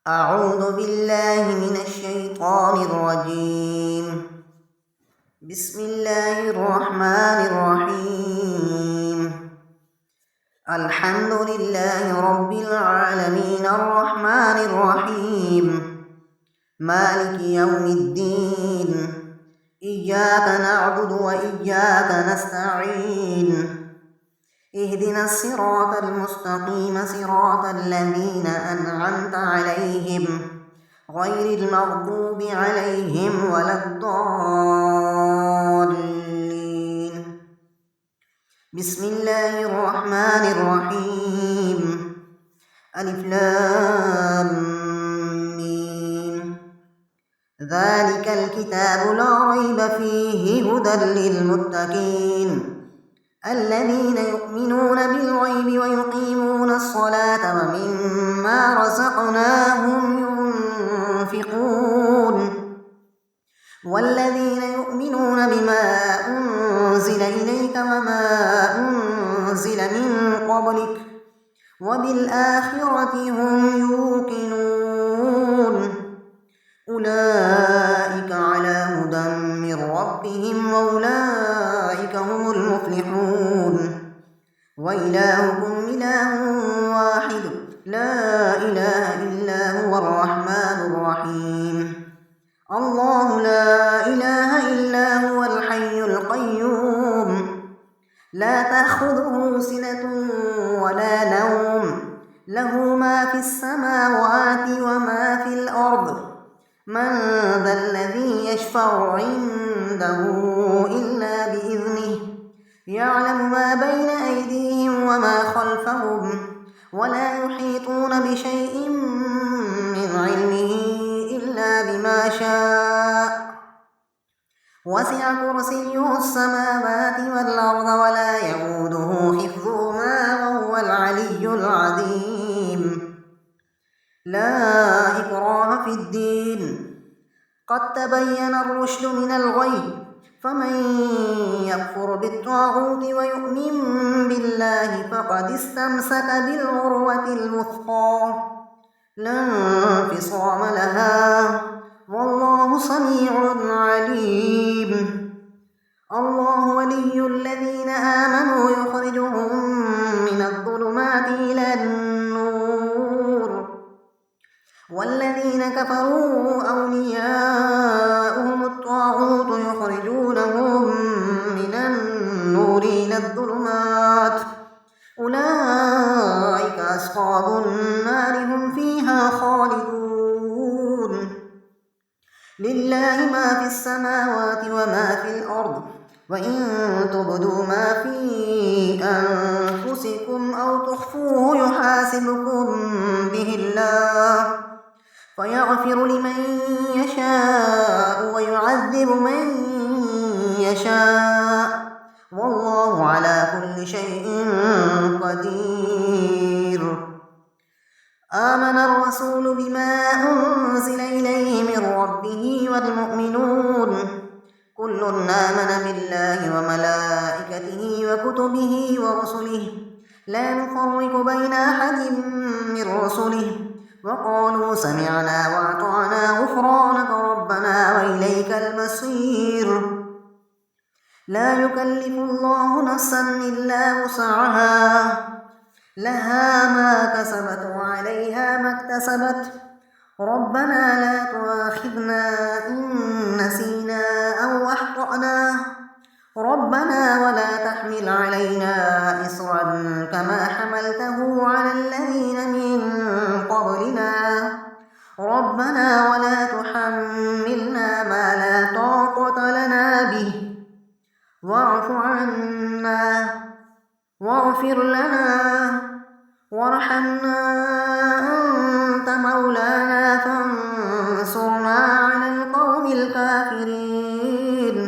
أعوذ بالله من الشيطان الرجيم. بسم الله الرحمن الرحيم. الحمد لله رب العالمين الرحمن الرحيم مالك يوم الدين. إياك نعبد وإياك نستعين. اهدنا الصراط المستقيم صراط الذين أنعمت عليهم غير المغضوب عليهم ولا الضالين. بسم الله الرحمن الرحيم. ألف لام ميم. ذلك الكتاب لا ريب فيه هدى للمتقين الذين يؤمنون بالغيب ويقيمون الصلاة ومما رزقناهم ينفقون والذين يؤمنون بما أنزل إليك وما أنزل من قبلك وبالآخرة هم يوقنون أولئك على هدى من ربهم وأولئك هم المفلحون. وإلهكم إله واحد لا إله إلا هو الرحمن الرحيم. الله لا إله إلا هو الحي القيوم لا تأخذه سنة ولا نوم له ما في السماوات وما في الأرض. من ذا الذي يشفع عنده إلا بإذنه يعلم ما بين أيديهم وما خلفهم ولا يحيطون بشيء من علمه إلا بما شاء وسع كرسيه السماوات والأرض ولا يئوده حفظهما وهو العلي العظيم. لا إكراه في الدين قد تبين الرشد من الغي فمن يكفر بالطاغوت ويؤمن بالله فقد استمسك بالعروة الوثقى لا انفصام لها والله سميع عليم. الله ولي الذين آمنوا يخرجهم من الظلمات إلى النور والذين كفروا أولياؤهم الطاغوت يخرجونهم من النور إلى الظلمات أولئك أصحاب النار هم فيها خالدون. لله ما في السماوات وما في الأرض وإن تبدوا ما في أنفسكم أو تخفوه يحاسبكم به الله فيغفر لمن يشاء ويعذب من يشاء والله على كل شيء قدير. آمن الرسول بما أنزل إليه من ربه والمؤمنون كل آمن بالله وملائكته وكتبه ورسله لا نفرق بين أحد من رسله وقالوا سمعنا وأطعنا غفرانك ربنا وإليك المصير. لا يكلف الله نفسا إلا وسعها لها ما كسبت وعليها ما اكتسبت ربنا لا تؤاخذنا إن نسينا أو أخطأنا ربنا ولا تحمل علينا إصرا كما حملته على الذين من قبلنا ربنا ولا تحملنا ما لا طاقة لنا به واعف عنا واغفر لنا وارحمنا أنت مولانا فانصرنا على القوم الكافرين.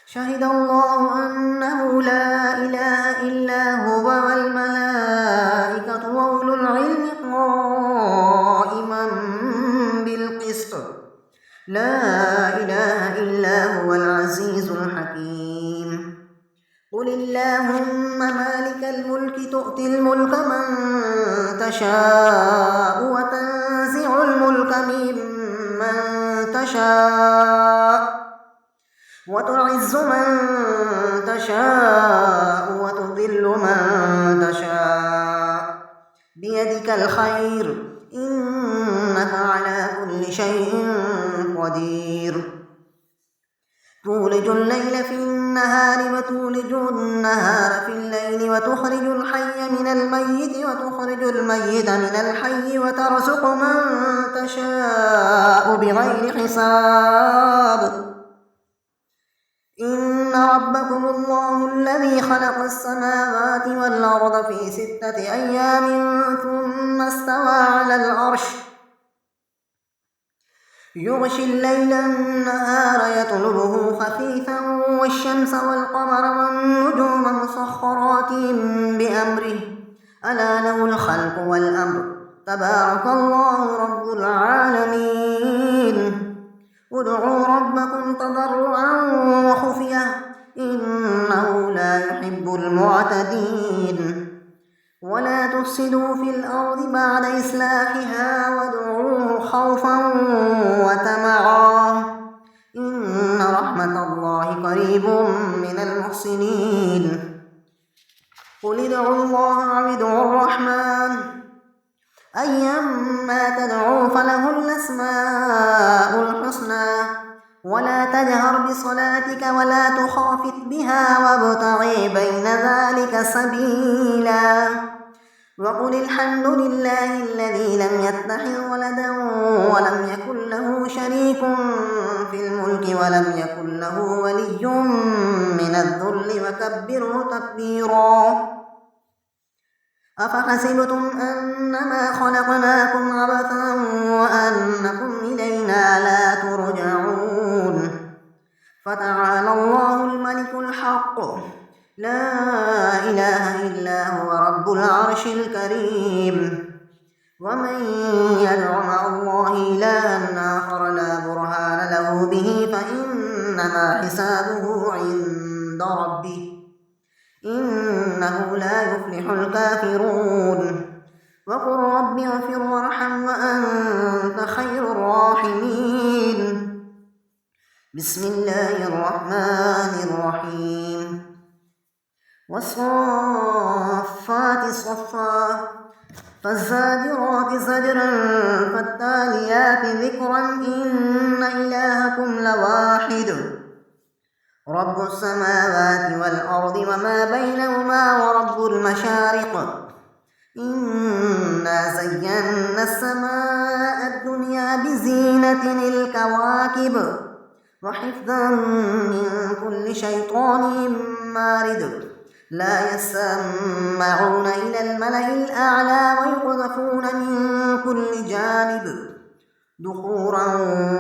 شهد الله أنه لا إله إلا هو والملائكة وأولو العلم قائما بالقسط لا إله إلا هو العزيز الحكيم. قل اللهم مالك الملك تؤتي الملك من تشاء وتنزع الملك ممن تشاء وتعز من تشاء وتذل من تشاء بيدك الخير إنك على كل شيء قدير تولج الليل في النهار وتولج النهار في الليل وتخرج الحي من الميت وتخرج الميت من الحي وترزق من تشاء بغير حساب إن ربكم الله الذي خلق السماوات والأرض في 6 أيام ثم استوى على العرش يغشي الليل النهار يطلبه خفيفا والشمس والقمر والنجوم مسخرات بأمره ألا له الخلق والأمر تبارك الله رب العالمين ادعوا ربكم تضرعا وخفية إنه لا يحب المعتدين ولا تفسدوا في الأرض بعد إصلاحها وادعوه خوفا وطمعا إن رحمة الله قريب من المحسنين قل ادعوا الله أو ادعوا الرحمن أيما تدعوا فله الأسماء الحسنى ولا تجهر بصلاتك ولا تخافت بها وابتغ بين ذلك سبيلا وقل الحمد لله الذي لم يتخذ ولدا ولم يكن له شريك في الملك ولم يكن له ولي من الذل وكبره تكبيرا أفحسبتم أنما خلقناكم عبثا وأنكم إلينا لا ترجعون فتعالى الله الملك الحق لا إله إلا هو رب العرش الكريم ومن يدع مع الله إلها آخر لا برهان له به فإنما حسابه عند ربه إنه لا يفلح الكافرون وقل رب اغفر وارحم وأنت خير الراحمين بسم الله الرحمن الرحيم والصافات صفا فالزاجرات زجرا فالتاليات ذكرا إن إلهكم لواحد رب السماوات والأرض وما بينهما ورب المشارق إنا زينا السماء الدنيا بزينة الكواكب وحفظا من كل شيطان مارد لا يسمعون إلى الملأ الأعلى ويقذفون من كل جانب دحورا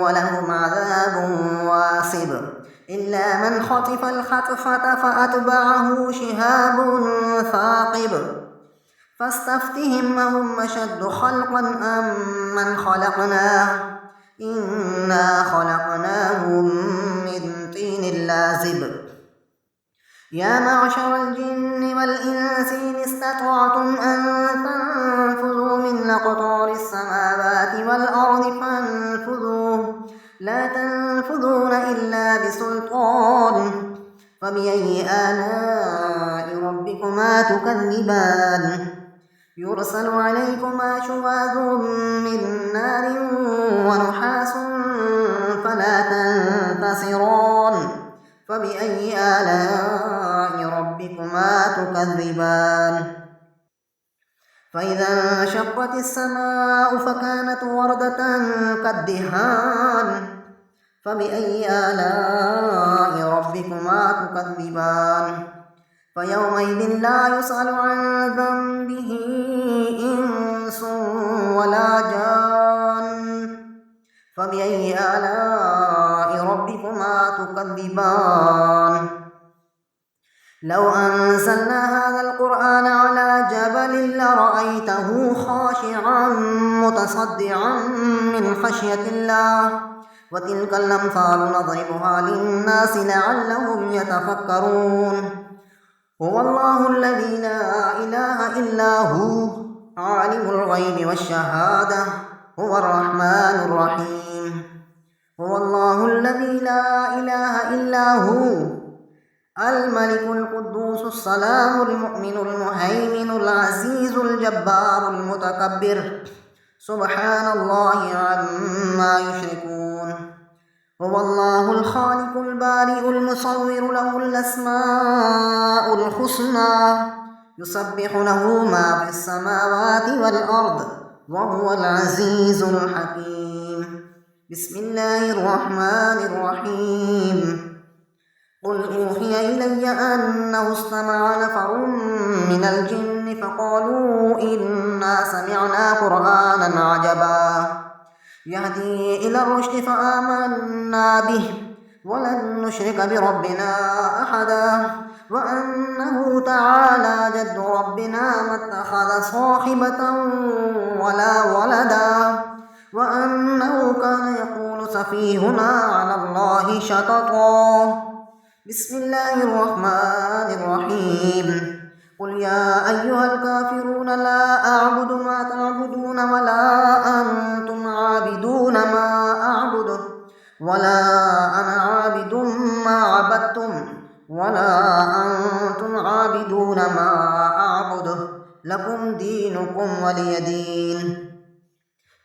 ولهم عذاب واصب إلا من خطف الخطفة فأتبعه شهاب ثاقب فاستفتهم أهم أشد خلقا أم من خلقنا إنا خلقناهم من طين لازب يا معشر الجن والإنس إن استطعتم أن تنفذوا من أقطار السماوات والأرض فانفذوا لا تنفذون إلا بسلطان فبأي آلاء ربكما تكذبان يرسل عليكما شواظ من نار ونحاس فلا تنتصران فبأي آلاء ربكما تكذبان فإذا انشقت السماء فكانت وردة كالدهان فبأي آلاء ربكما تكذبان فيومئذ لا يسأل عن ذنبه إنس ولا جان فبأي آلاء ربكما تكذبان لو أنزلنا هذا القرآن على جبل لرأيته خاشعا متصدعا من خشية الله وتلك الأمثال نضربها للناس لعلهم يتفكرون هو الله الذي لا إله إلا هو عالم الغيب والشهادة هو الرحمن الرحيم. هو الله الذي لا إله إلا هو الملك القدوس السلام المؤمن المهيمن العزيز الجبار المتكبر سبحان الله عما يشركون. هو الله الخالق البارئ المصور له الأسماء الحسنى يسبح له ما في السماوات والأرض وهو العزيز الحكيم. بسم الله الرحمن الرحيم. قل أوحي إلي أنه استمع نفر من الجن فقالوا إنا سمعنا قرآنا عجبا يهدي إلى الرشد فآمنا به ولن نشرك بربنا أحدا وأنه تعالى جد ربنا ما اتخذ صاحبة ولا ولدا وأنه كان يقول سفيهنا على الله شططا. بسم الله الرحمن الرحيم. قل يا أيها الكافرون لا أعبد ما تعبدون ولا أنتم عابدون ما أعبد ولا أنا عابد ما عبدتم ولا أنتم عابدون ما أعبد لكم دينكم ولي دين.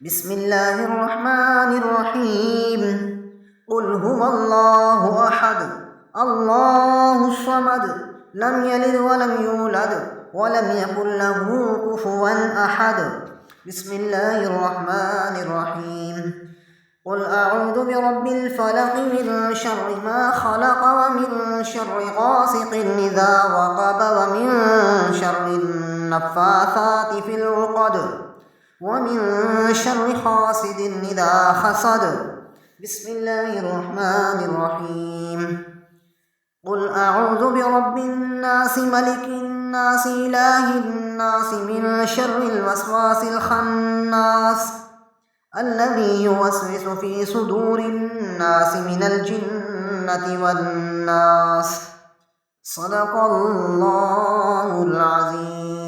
بسم الله الرحمن الرحيم. قل هو الله أحد الله الصمد لم يلد ولم يولد ولم يكن له كفوا أحد. بسم الله الرحمن الرحيم. قل أعوذ برب الفلق من شر ما خلق ومن شر غاسق إذا وقب ومن شر النفاثات في العقد ومن شر حاسد إذا حسد. بسم الله الرحمن الرحيم. قل أعوذ برب الناس ملك الناس إله الناس من شر الوسواس الخناس الذي يوسوس في صدور الناس من الجنة والناس. صدق الله العظيم.